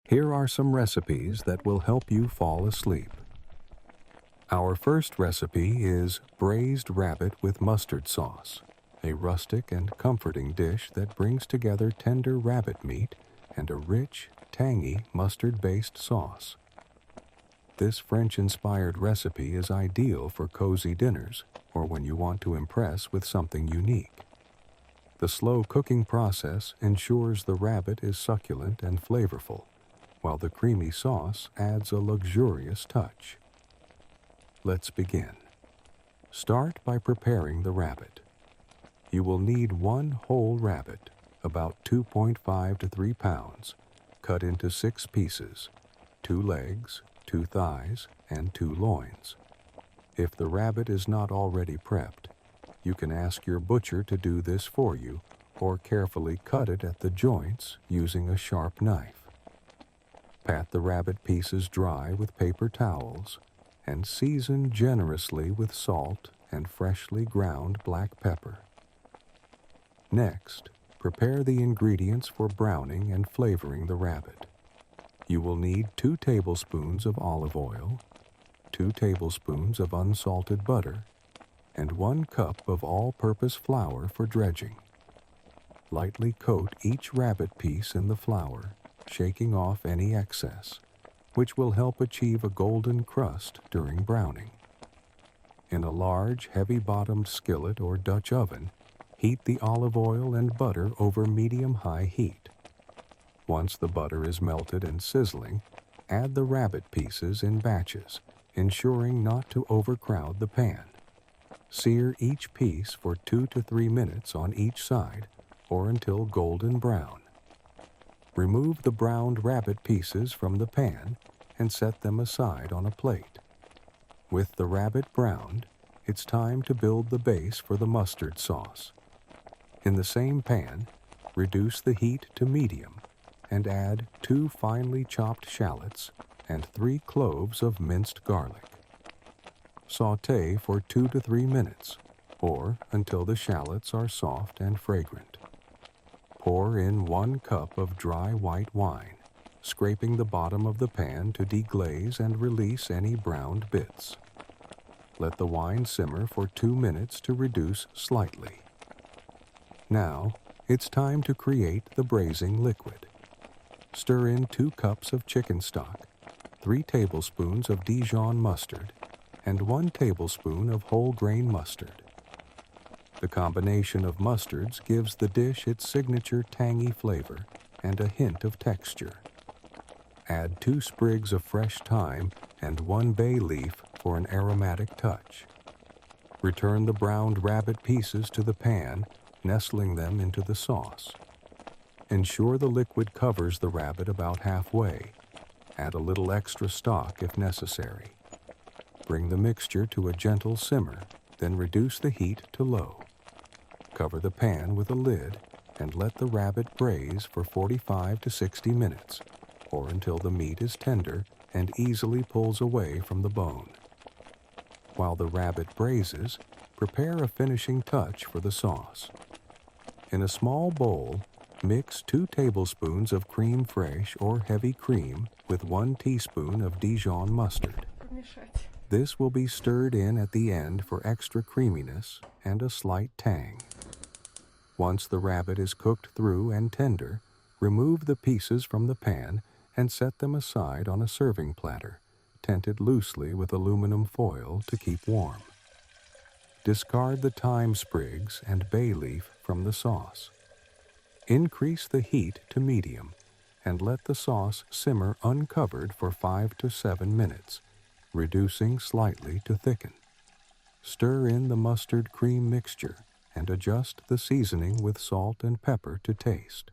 Here are some recipes that will help you fall asleep. Our first recipe is braised rabbit with mustard sauce, a rustic and comforting dish that brings together tender rabbit meat and a rich, tangy mustard-based sauce. This French-inspired recipe is ideal for cozy dinners or when you want to impress with something unique. The slow cooking process ensures the rabbit is succulent and flavorful, while the creamy sauce adds a luxurious touch. Let's begin. Start by preparing the rabbit. You will need one whole rabbit, about 2.5 to 3 pounds, cut into 6 pieces, 2 legs, 2 thighs, and 2 loins. If the rabbit is not already prepped, you can ask your butcher to do this for you or carefully cut it at the joints using a sharp knife. Pat the rabbit pieces dry with paper towels and season generously with salt and freshly ground black pepper. Next, prepare the ingredients for browning and flavoring the rabbit. You will need 2 tablespoons of olive oil, 2 tablespoons of unsalted butter, and 1 cup of all-purpose flour for dredging. Lightly coat each rabbit piece in the flour, shaking off any excess, which will help achieve a golden crust during browning. In a large, heavy-bottomed skillet or Dutch oven, heat the olive oil and butter over medium-high heat. Once the butter is melted and sizzling, add the rabbit pieces in batches, ensuring not to overcrowd the pan. Sear each piece for 2 to 3 minutes on each side, or until golden brown. Remove the browned rabbit pieces from the pan and set them aside on a plate. With the rabbit browned, it's time to build the base for the mustard sauce. In the same pan, reduce the heat to medium and add 2 finely chopped shallots and 3 cloves of minced garlic. Sauté for 2 to 3 minutes, or until the shallots are soft and fragrant. Pour in 1 cup of dry white wine, scraping the bottom of the pan to deglaze and release any browned bits. Let the wine simmer for 2 minutes to reduce slightly. Now, it's time to create the braising liquid. Stir in 2 cups of chicken stock, 3 tablespoons of Dijon mustard, and 1 tablespoon of whole grain mustard. The combination of mustards gives the dish its signature tangy flavor and a hint of texture. Add 2 sprigs of fresh thyme and 1 bay leaf for an aromatic touch. Return the browned rabbit pieces to the pan, nestling them into the sauce. Ensure the liquid covers the rabbit about halfway. Add a little extra stock if necessary. Bring the mixture to a gentle simmer, then reduce the heat to low. Cover the pan with a lid and let the rabbit braise for 45 to 60 minutes, or until the meat is tender and easily pulls away from the bone. While the rabbit braises, prepare a finishing touch for the sauce. In a small bowl, mix 2 tablespoons of crème fraîche or heavy cream with 1 teaspoon of Dijon mustard. This will be stirred in at the end for extra creaminess and a slight tang. Once the rabbit is cooked through and tender, remove the pieces from the pan and set them aside on a serving platter, tented loosely with aluminum foil to keep warm. Discard the thyme sprigs and bay leaf from the sauce. Increase the heat to medium and let the sauce simmer uncovered for 5 to 7 minutes, reducing slightly to thicken. Stir in the mustard cream mixture and adjust the seasoning with salt and pepper to taste.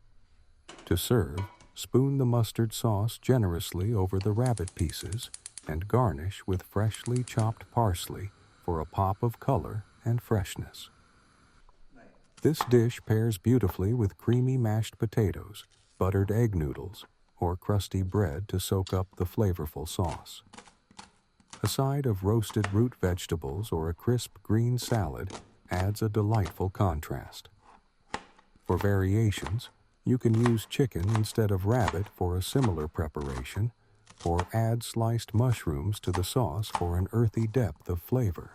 To serve, spoon the mustard sauce generously over the rabbit pieces and garnish with freshly chopped parsley for a pop of color and freshness. This dish pairs beautifully with creamy mashed potatoes, buttered egg noodles, or crusty bread to soak up the flavorful sauce. A side of roasted root vegetables or a crisp green salad adds a delightful contrast. For variations, You can use chicken instead of rabbit for a similar preparation, or add sliced mushrooms to the sauce for an earthy depth of flavor.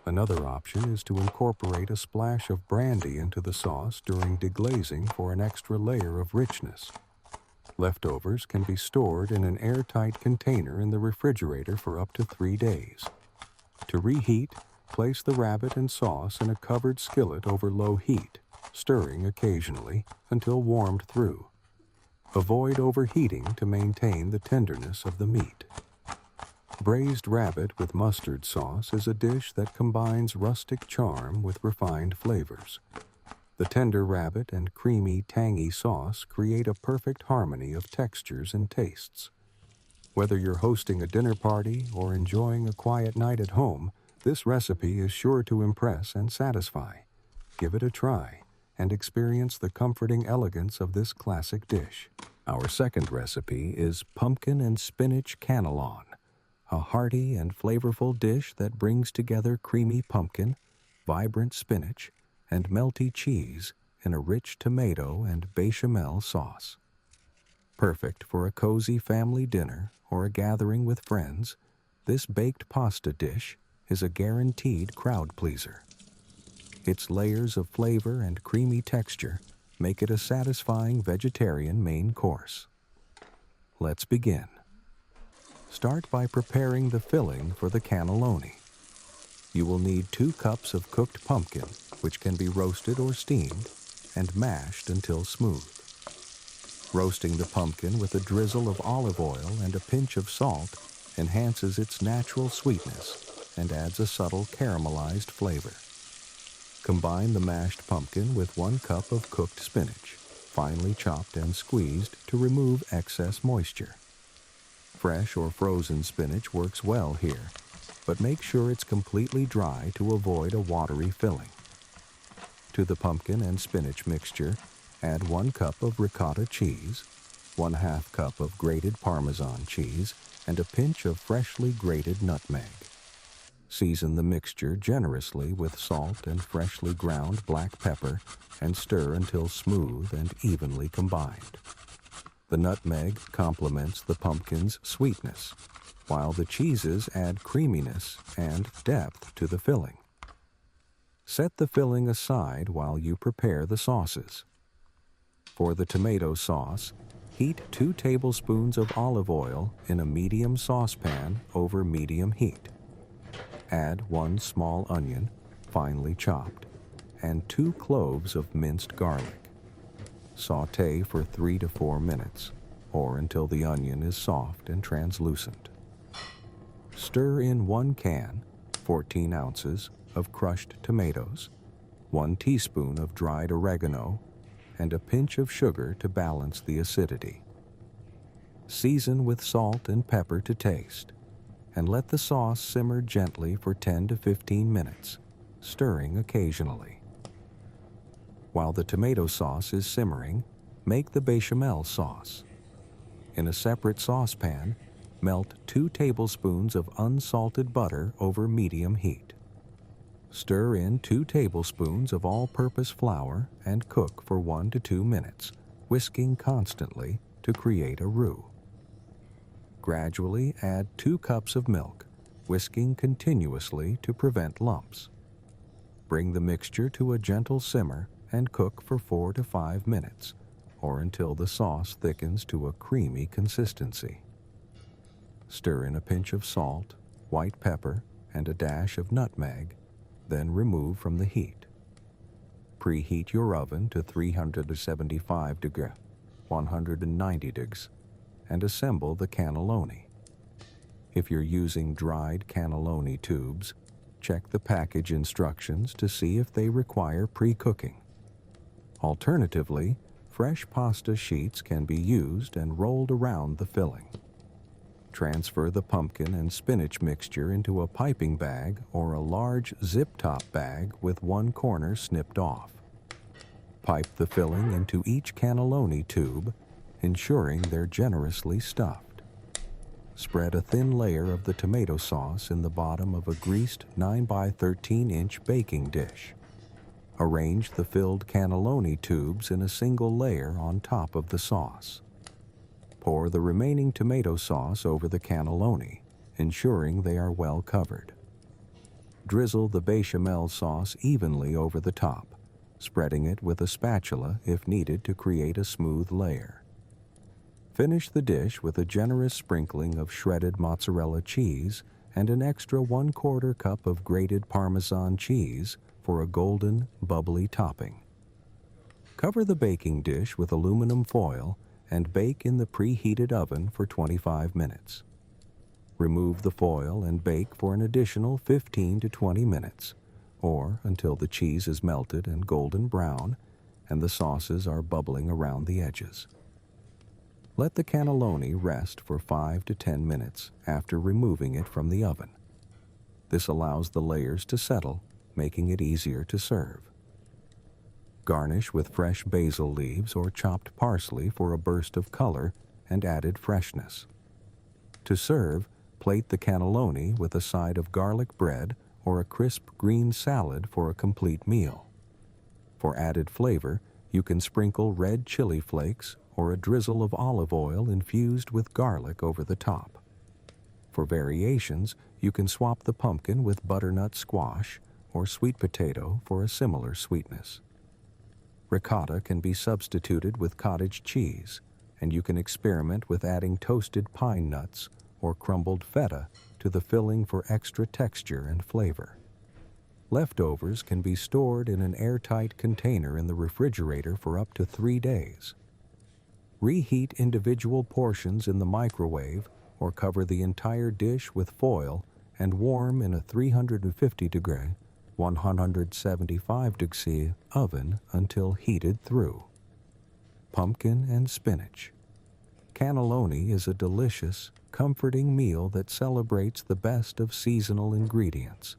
Another option is to incorporate a splash of brandy into the sauce during deglazing for an extra layer of richness. Leftovers can be stored in an airtight container in the refrigerator for up to 3 days. To reheat, place the rabbit and sauce in a covered skillet over low heat, stirring occasionally until warmed through. Avoid overheating to maintain the tenderness of the meat. Braised rabbit with mustard sauce is a dish that combines rustic charm with refined flavors. The tender rabbit and creamy, tangy sauce create a perfect harmony of textures and tastes. Whether you're hosting a dinner party or enjoying a quiet night at home, this recipe is sure to impress and satisfy. Give it a try and experience the comforting elegance of this classic dish. Our second recipe is pumpkin and spinach cannelon, a hearty and flavorful dish that brings together creamy pumpkin, vibrant spinach, and melty cheese in a rich tomato and bechamel sauce. Perfect for a cozy family dinner or a gathering with friends, this baked pasta dish is a guaranteed crowd pleaser. Its layers of flavor and creamy texture make it a satisfying vegetarian main course. Let's begin. Start by preparing the filling for the cannelloni. You will need 2 cups of cooked pumpkin, which can be roasted or steamed, and mashed until smooth. Roasting the pumpkin with a drizzle of olive oil and a pinch of salt enhances its natural sweetness and adds a subtle caramelized flavor. Combine the mashed pumpkin with 1 cup of cooked spinach, finely chopped and squeezed to remove excess moisture. Fresh or frozen spinach works well here, but make sure it's completely dry to avoid a watery filling. To the pumpkin and spinach mixture, add 1 cup of ricotta cheese, 1/2 cup of grated Parmesan cheese, and a pinch of freshly grated nutmeg. Season the mixture generously with salt and freshly ground black pepper and stir until smooth and evenly combined. The nutmeg complements the pumpkin's sweetness, while the cheeses add creaminess and depth to the filling. Set the filling aside while you prepare the sauces. For the tomato sauce, heat 2 tablespoons of olive oil in a medium saucepan over medium heat. Add 1 small onion, finely chopped, and 2 cloves of minced garlic. Sauté for 3 to 4 minutes, or until the onion is soft and translucent. Stir in 1 can, 14 ounces, of crushed tomatoes, 1 teaspoon of dried oregano, and a pinch of sugar to balance the acidity. Season with salt and pepper to taste, and let the sauce simmer gently for 10 to 15 minutes, stirring occasionally. While the tomato sauce is simmering, make the bechamel sauce. In a separate saucepan, melt 2 tablespoons of unsalted butter over medium heat. Stir in 2 tablespoons of all-purpose flour and cook for 1 to 2 minutes, whisking constantly to create a roux. Gradually add 2 cups of milk, whisking continuously to prevent lumps. Bring the mixture to a gentle simmer and cook for 4 to 5 minutes, or until the sauce thickens to a creamy consistency. Stir in a pinch of salt, white pepper, and a dash of nutmeg, then remove from the heat. Preheat your oven to 375 degrees, 190 degrees, and assemble the cannelloni. If you're using dried cannelloni tubes, check the package instructions to see if they require pre-cooking. Alternatively, fresh pasta sheets can be used and rolled around the filling. Transfer the pumpkin and spinach mixture into a piping bag or a large zip-top bag with 1 corner snipped off. Pipe the filling into each cannelloni tube, ensuring they're generously stuffed. Spread a thin layer of the tomato sauce in the bottom of a greased 9 by 13 inch baking dish. Arrange the filled cannelloni tubes in a single layer on top of the sauce. Pour the remaining tomato sauce over the cannelloni, ensuring they are well covered. Drizzle the bechamel sauce evenly over the top, spreading it with a spatula if needed to create a smooth layer. Finish the dish with a generous sprinkling of shredded mozzarella cheese and an extra 1/4 cup of grated Parmesan cheese for a golden, bubbly topping. Cover the baking dish with aluminum foil and bake in the preheated oven for 25 minutes. Remove the foil and bake for an additional 15 to 20 minutes, or until the cheese is melted and golden brown and the sauces are bubbling around the edges. Let the cannelloni rest for 5 to 10 minutes after removing it from the oven. This allows the layers to settle, making it easier to serve. Garnish with fresh basil leaves or chopped parsley for a burst of color and added freshness. To serve, plate the cannelloni with a side of garlic bread or a crisp green salad for a complete meal. For added flavor, you can sprinkle red chili flakes or a drizzle of olive oil infused with garlic over the top. For variations, you can swap the pumpkin with butternut squash or sweet potato for a similar sweetness. Ricotta can be substituted with cottage cheese, and you can experiment with adding toasted pine nuts or crumbled feta to the filling for extra texture and flavor. Leftovers can be stored in an airtight container in the refrigerator for up to 3 days. Reheat individual portions in the microwave or cover the entire dish with foil and warm in a 350-degree, 175-degree oven until heated through. Pumpkin and spinach. Cannelloni is a delicious, comforting meal that celebrates the best of seasonal ingredients.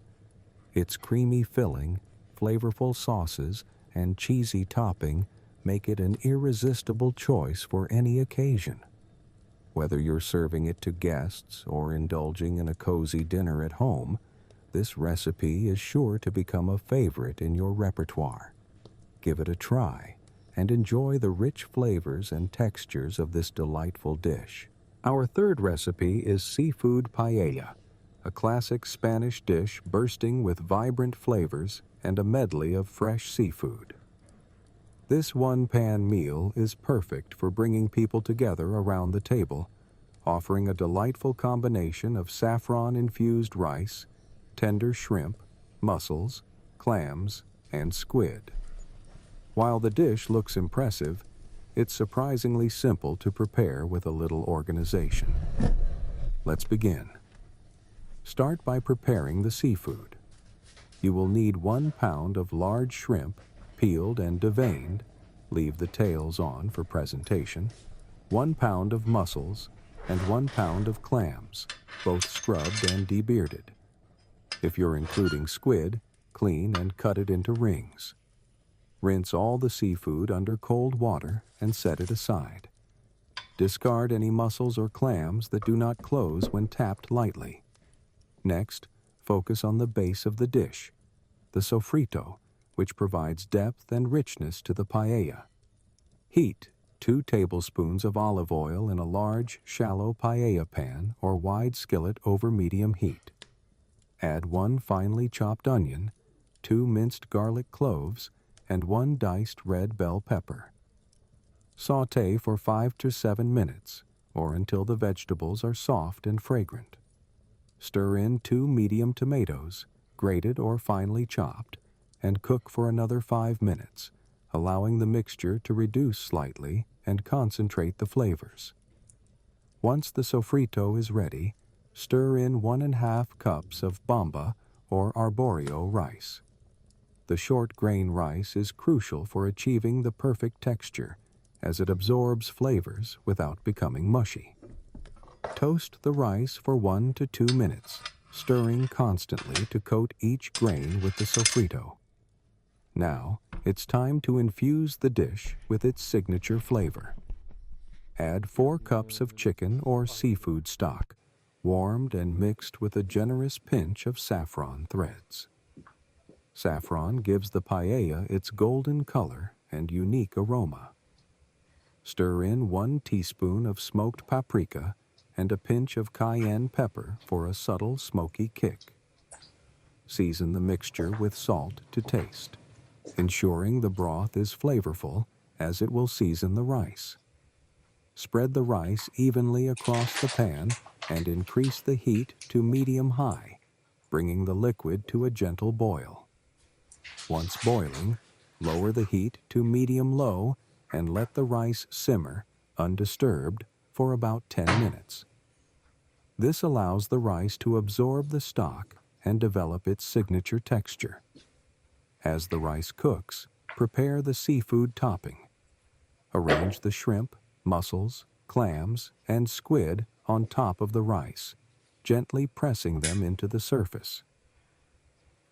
Its creamy filling, flavorful sauces, and cheesy topping make it an irresistible choice for any occasion. Whether you're serving it to guests or indulging in a cozy dinner at home, this recipe is sure to become a favorite in your repertoire. Give it a try and enjoy the rich flavors and textures of this delightful dish. Our third recipe is seafood paella, a classic Spanish dish bursting with vibrant flavors and a medley of fresh seafood. This one-pan meal is perfect for bringing people together around the table, offering a delightful combination of saffron-infused rice, tender shrimp, mussels, clams, and squid. While the dish looks impressive, it's surprisingly simple to prepare with a little organization. Let's begin. Start by preparing the seafood. You will need 1 pound of large shrimp, peeled and deveined, leave the tails on for presentation, 1 pound of mussels, and 1 pound of clams, both scrubbed and debearded. If you're including squid, clean and cut it into rings. Rinse all the seafood under cold water and set it aside. Discard any mussels or clams that do not close when tapped lightly. Next, focus on the base of the dish, the sofrito, which provides depth and richness to the paella. Heat 2 tablespoons of olive oil in a large, shallow paella pan or wide skillet over medium heat. Add 1 finely chopped onion, 2 minced garlic cloves, and 1 diced red bell pepper. Sauté for 5 to 7 minutes, or until the vegetables are soft and fragrant. Stir in 2 medium tomatoes, grated or finely chopped, and cook for another 5 minutes, allowing the mixture to reduce slightly and concentrate the flavors. Once the sofrito is ready, stir in 1½ cups of bamba or arborio rice. The short grain rice is crucial for achieving the perfect texture, as it absorbs flavors without becoming mushy. Toast the rice for 1 to 2 minutes, stirring constantly to coat each grain with the sofrito. Now, it's time to infuse the dish with its signature flavor. Add 4 cups of chicken or seafood stock, warmed and mixed with a generous pinch of saffron threads. Saffron gives the paella its golden color and unique aroma. Stir in 1 teaspoon of smoked paprika and a pinch of cayenne pepper for a subtle smoky kick. Season the mixture with salt to taste, ensuring the broth is flavorful as it will season the rice. Spread the rice evenly across the pan and increase the heat to medium-high, bringing the liquid to a gentle boil. Once boiling, lower the heat to medium-low and let the rice simmer, undisturbed, for about 10 minutes. This allows the rice to absorb the stock and develop its signature texture. As the rice cooks, prepare the seafood topping. Arrange the shrimp, mussels, clams, and squid on top of the rice, gently pressing them into the surface.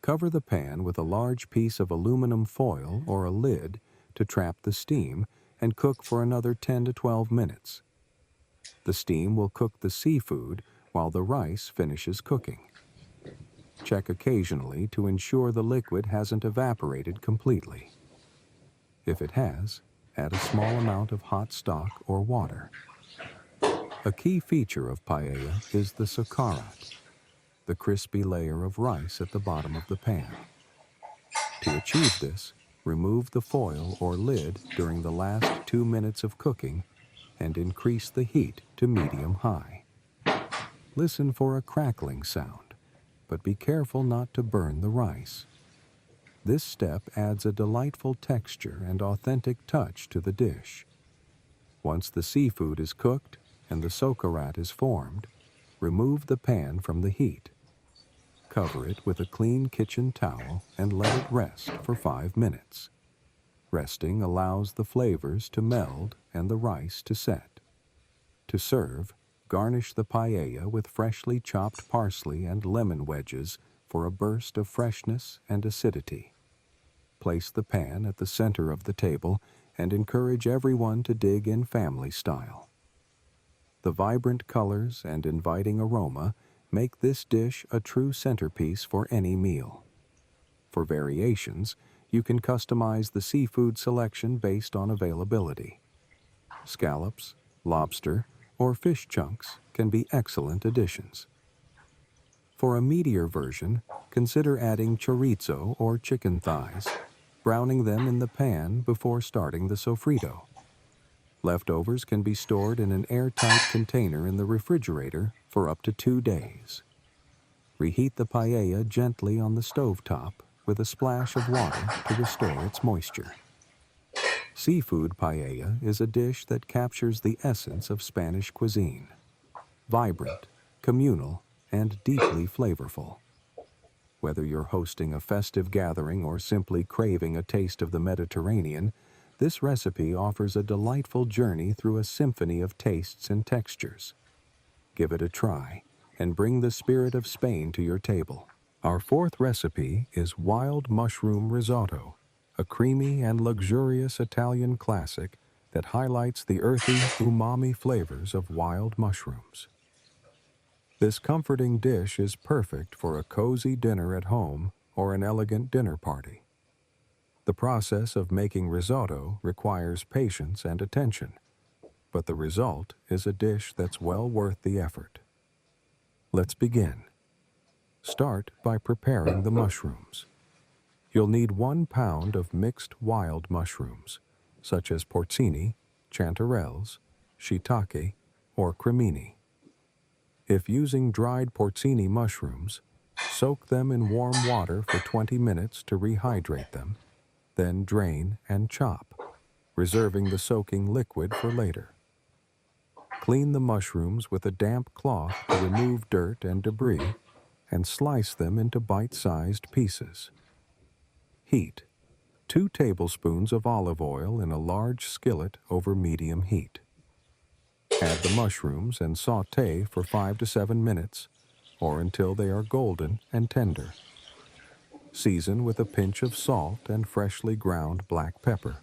Cover the pan with a large piece of aluminum foil or a lid to trap the steam and cook for another 10 to 12 minutes. The steam will cook the seafood while the rice finishes cooking. Check occasionally to ensure the liquid hasn't evaporated completely. If it has, add a small amount of hot stock or water. A key feature of paella is the sucarat, the crispy layer of rice at the bottom of the pan. To achieve this, remove the foil or lid during the last 2 minutes of cooking and increase the heat to medium-high. Listen for a crackling sound, but be careful not to burn the rice. This step adds a delightful texture and authentic touch to the dish. Once the seafood is cooked and the sucarat is formed, remove the pan from the heat. Cover it with a clean kitchen towel and let it rest for 5 minutes. Resting allows the flavors to meld and the rice to set. To serve, garnish the paella with freshly chopped parsley and lemon wedges for a burst of freshness and acidity. Place the pan at the center of the table and encourage everyone to dig in family style. The vibrant colors and inviting aroma make this dish a true centerpiece for any meal. For variations, you can customize the seafood selection based on availability. Scallops, lobster, or fish chunks can be excellent additions. For a meatier version, consider adding chorizo or chicken thighs, browning them in the pan before starting the sofrito. Leftovers can be stored in an airtight container in the refrigerator for up to 2 days. Reheat the paella gently on the stovetop with a splash of water to restore its moisture. Seafood paella is a dish that captures the essence of Spanish cuisine. Vibrant, communal, and deeply flavorful. Whether you're hosting a festive gathering or simply craving a taste of the Mediterranean, this recipe offers a delightful journey through a symphony of tastes and textures. Give it a try and bring the spirit of Spain to your table. Our fourth recipe is wild mushroom risotto, a creamy and luxurious Italian classic that highlights the earthy, umami flavors of wild mushrooms. This comforting dish is perfect for a cozy dinner at home or an elegant dinner party. The process of making risotto requires patience and attention, but the result is a dish that's well worth the effort. Let's begin. Start by preparing the mushrooms. You'll need 1 pound of mixed wild mushrooms, such as porcini, chanterelles, shiitake, or cremini. If using dried porcini mushrooms, soak them in warm water for 20 minutes to rehydrate them, then drain and chop, reserving the soaking liquid for later. Clean the mushrooms with a damp cloth to remove dirt and debris, and slice them into bite-sized pieces. Heat 2 tablespoons of olive oil in a large skillet over medium heat. Add the mushrooms and sauté for 5 to 7 minutes, or until they are golden and tender. Season with a pinch of salt and freshly ground black pepper.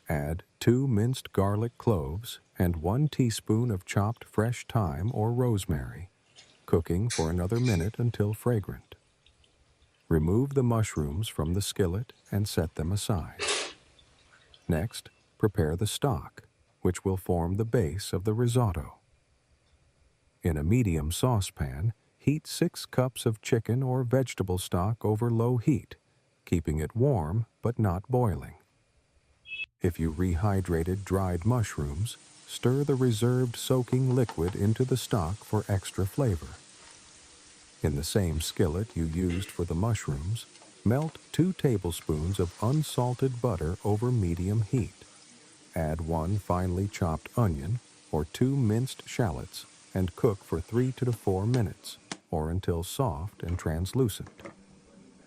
Add 2 minced garlic cloves and 1 teaspoon of chopped fresh thyme or rosemary, cooking for another minute until fragrant. Remove the mushrooms from the skillet and set them aside. Next, prepare the stock, which will form the base of the risotto. In a medium saucepan, heat 6 cups of chicken or vegetable stock over low heat, keeping it warm but not boiling. If you rehydrated dried mushrooms, stir the reserved soaking liquid into the stock for extra flavor. In the same skillet you used for the mushrooms, melt 2 tablespoons of unsalted butter over medium heat. Add 1 finely chopped onion or 2 minced shallots and cook for 3 to 4 minutes, or until soft and translucent.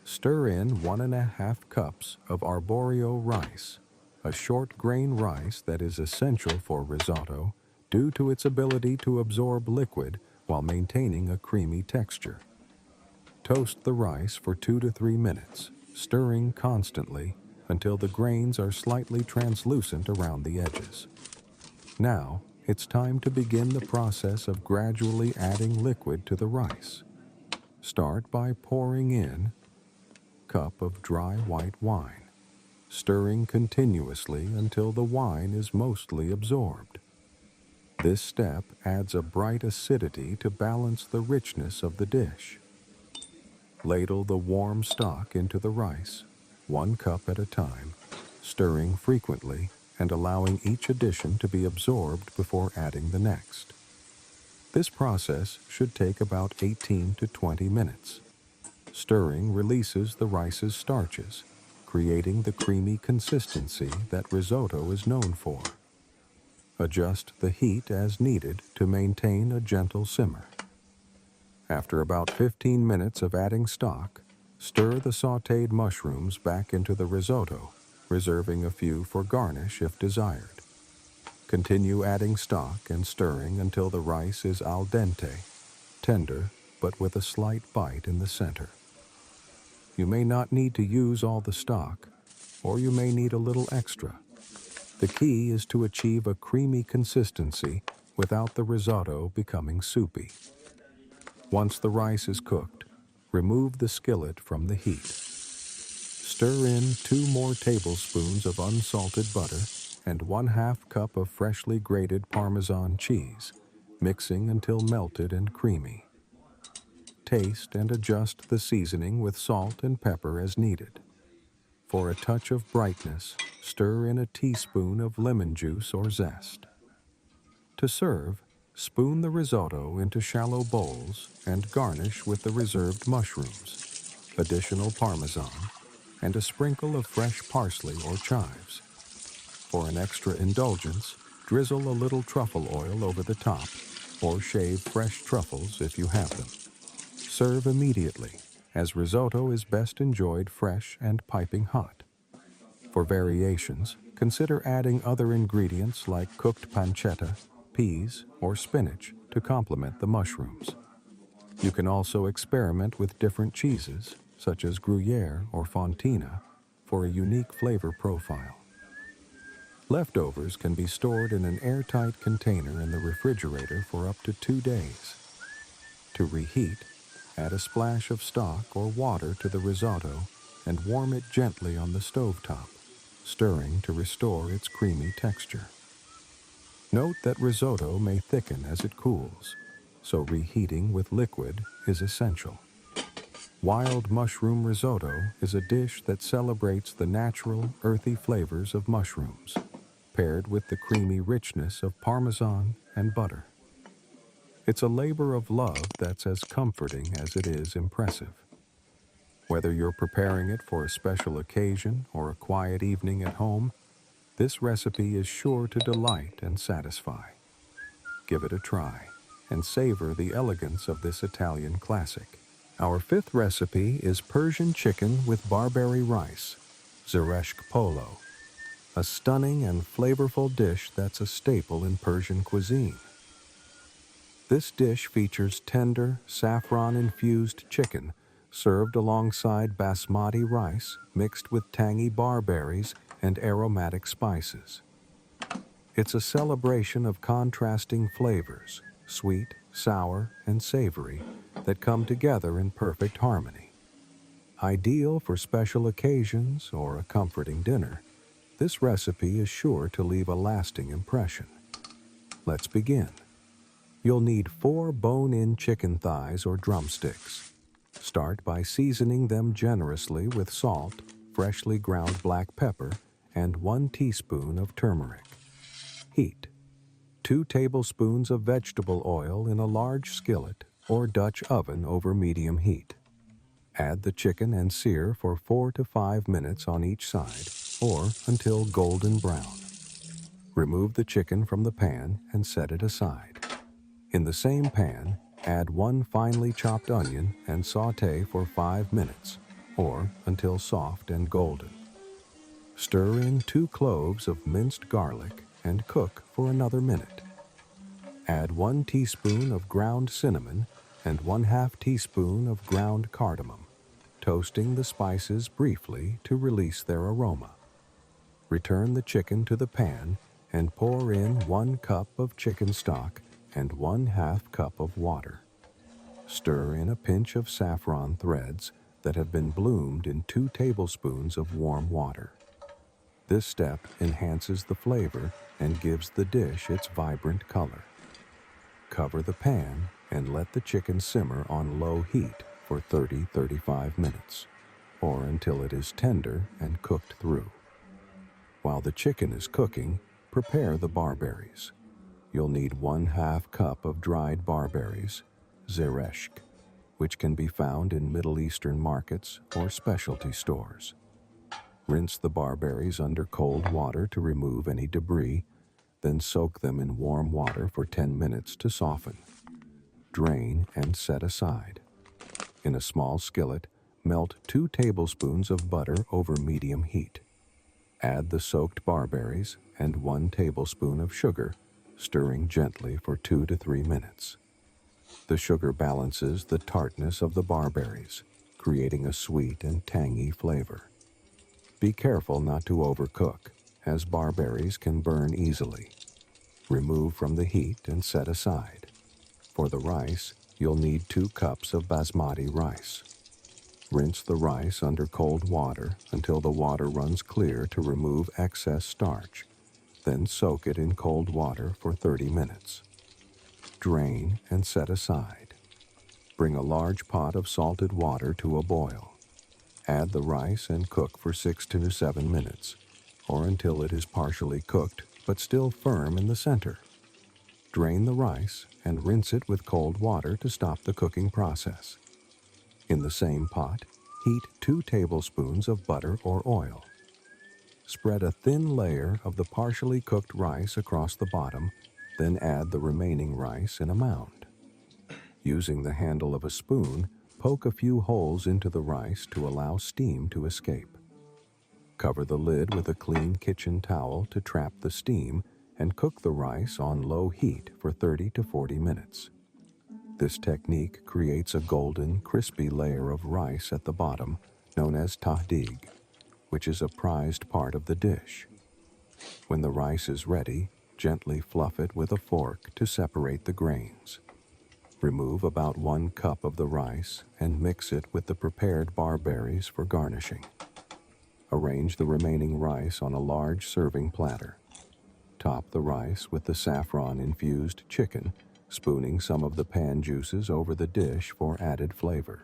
Stir in 1½ cups of arborio rice, a short grain rice that is essential for risotto due to its ability to absorb liquid while maintaining a creamy texture. Toast the rice for 2 to 3 minutes, stirring constantly until the grains are slightly translucent around the edges. Now, it's time to begin the process of gradually adding liquid to the rice. Start by pouring in a cup of dry white wine, stirring continuously until the wine is mostly absorbed. This step adds a bright acidity to balance the richness of the dish. Ladle the warm stock into the rice, 1 cup at a time, stirring frequently and allowing each addition to be absorbed before adding the next. This process should take about 18 to 20 minutes. Stirring releases the rice's starches, creating the creamy consistency that risotto is known for. Adjust the heat as needed to maintain a gentle simmer. After about 15 minutes of adding stock, stir the sautéed mushrooms back into the risotto, reserving a few for garnish if desired. Continue adding stock and stirring until the rice is al dente, tender but with a slight bite in the center. You may not need to use all the stock, or you may need a little extra. The key is to achieve a creamy consistency without the risotto becoming soupy. Once the rice is cooked, remove the skillet from the heat. Stir in 2 more tablespoons of unsalted butter and 1/2 cup of freshly grated Parmesan cheese, mixing until melted and creamy. Taste and adjust the seasoning with salt and pepper as needed. For a touch of brightness, stir in a teaspoon of lemon juice or zest. To serve, spoon the risotto into shallow bowls and garnish with the reserved mushrooms, additional Parmesan, and a sprinkle of fresh parsley or chives. For an extra indulgence, drizzle a little truffle oil over the top, or shave fresh truffles if you have them. Serve immediately, as risotto is best enjoyed fresh and piping hot. For variations, consider adding other ingredients like cooked pancetta, peas, or spinach to complement the mushrooms. You can also experiment with different cheeses, such as Gruyere or Fontina, for a unique flavor profile. Leftovers can be stored in an airtight container in the refrigerator for up to 2 days. To reheat, add a splash of stock or water to the risotto and warm it gently on the stovetop, stirring to restore its creamy texture. Note that risotto may thicken as it cools, so reheating with liquid is essential. Wild mushroom risotto is a dish that celebrates the natural, earthy flavors of mushrooms, paired with the creamy richness of Parmesan and butter. It's a labor of love that's as comforting as it is impressive. Whether you're preparing it for a special occasion or a quiet evening at home, this recipe is sure to delight and satisfy. Give it a try and savor the elegance of this Italian classic. Our 5th recipe is Persian chicken with barberry rice, zereshk polo, a stunning and flavorful dish that's a staple in Persian cuisine. This dish features tender, saffron-infused chicken served alongside basmati rice mixed with tangy barberries and aromatic spices. It's a celebration of contrasting flavors, sweet, sour, and savory, that come together in perfect harmony. Ideal for special occasions or a comforting dinner, this recipe is sure to leave a lasting impression. Let's begin. You'll need 4 bone-in chicken thighs or drumsticks. Start by seasoning them generously with salt, freshly ground black pepper, and 1 teaspoon of turmeric. Heat. 2 tablespoons of vegetable oil in a large skillet or Dutch oven over medium heat. Add the chicken and sear for 4 to 5 minutes on each side, or until golden brown. Remove the chicken from the pan and set it aside. In the same pan, add 1 finely chopped onion and sauté for 5 minutes, or until soft and golden. Stir in 2 cloves of minced garlic and cook for another minute. Add 1 teaspoon of ground cinnamon and 1/2 teaspoon of ground cardamom, toasting the spices briefly to release their aroma. Return the chicken to the pan and pour in 1 cup of chicken stock and 1/2 cup of water. Stir in a pinch of saffron threads that have been bloomed in 2 tablespoons of warm water. This step enhances the flavor and gives the dish its vibrant color. Cover the pan and let the chicken simmer on low heat for 30-35 minutes, or until it is tender and cooked through. While the chicken is cooking, prepare the barberries. You'll need 1/2 cup of dried barberries, zereshk, which can be found in Middle Eastern markets or specialty stores. Rinse the barberries under cold water to remove any debris, then soak them in warm water for 10 minutes to soften. Drain and set aside. In a small skillet, melt 2 tablespoons of butter over medium heat. Add the soaked barberries and 1 tablespoon of sugar, stirring gently for 2 to 3 minutes. The sugar balances the tartness of the barberries, creating a sweet and tangy flavor. Be careful not to overcook, as barberries can burn easily. Remove from the heat and set aside. For the rice, you'll need 2 cups of basmati rice. Rinse the rice under cold water until the water runs clear to remove excess starch. Then soak it in cold water for 30 minutes. Drain and set aside. Bring a large pot of salted water to a boil. Add the rice and cook for 6 to 7 minutes, or until it is partially cooked but still firm in the center. Drain the rice and rinse it with cold water to stop the cooking process. In the same pot, heat 2 tablespoons of butter or oil. Spread a thin layer of the partially cooked rice across the bottom, then add the remaining rice in a mound. Using the handle of a spoon, poke a few holes into the rice to allow steam to escape. Cover the lid with a clean kitchen towel to trap the steam and cook the rice on low heat for 30 to 40 minutes. This technique creates a golden, crispy layer of rice at the bottom, known as tahdig, which is a prized part of the dish. When the rice is ready, gently fluff it with a fork to separate the grains. Remove about 1 cup of the rice and mix it with the prepared barberries for garnishing. Arrange the remaining rice on a large serving platter. Top the rice with the saffron-infused chicken, spooning some of the pan juices over the dish for added flavor.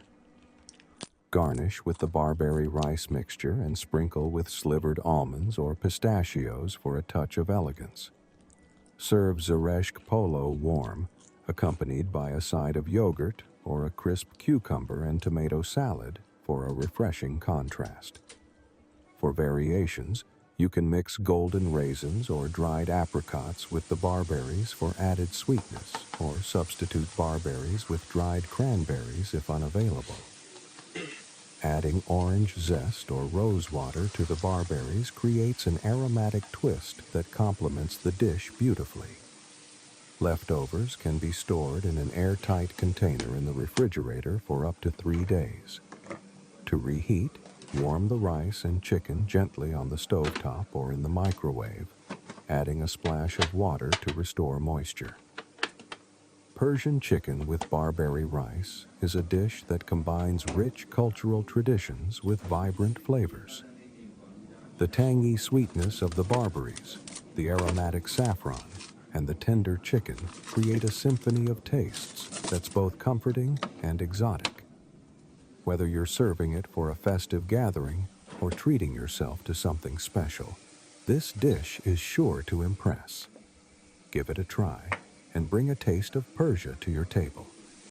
Garnish with the barberry rice mixture and sprinkle with slivered almonds or pistachios for a touch of elegance. Serve zereshk polo warm, accompanied by a side of yogurt or a crisp cucumber and tomato salad for a refreshing contrast. For variations, you can mix golden raisins or dried apricots with the barberries for added sweetness, or substitute barberries with dried cranberries if unavailable. Adding orange zest or rose water to the barberries creates an aromatic twist that complements the dish beautifully. Leftovers can be stored in an airtight container in the refrigerator for up to 3 days. To reheat, warm the rice and chicken gently on the stovetop or in the microwave, adding a splash of water to restore moisture. Persian chicken with barberry rice is a dish that combines rich cultural traditions with vibrant flavors. The tangy sweetness of the barberries, the aromatic saffron, and the tender chicken create a symphony of tastes that's both comforting and exotic. Whether you're serving it for a festive gathering or treating yourself to something special, this dish is sure to impress. Give it a try and bring a taste of Persia to your table.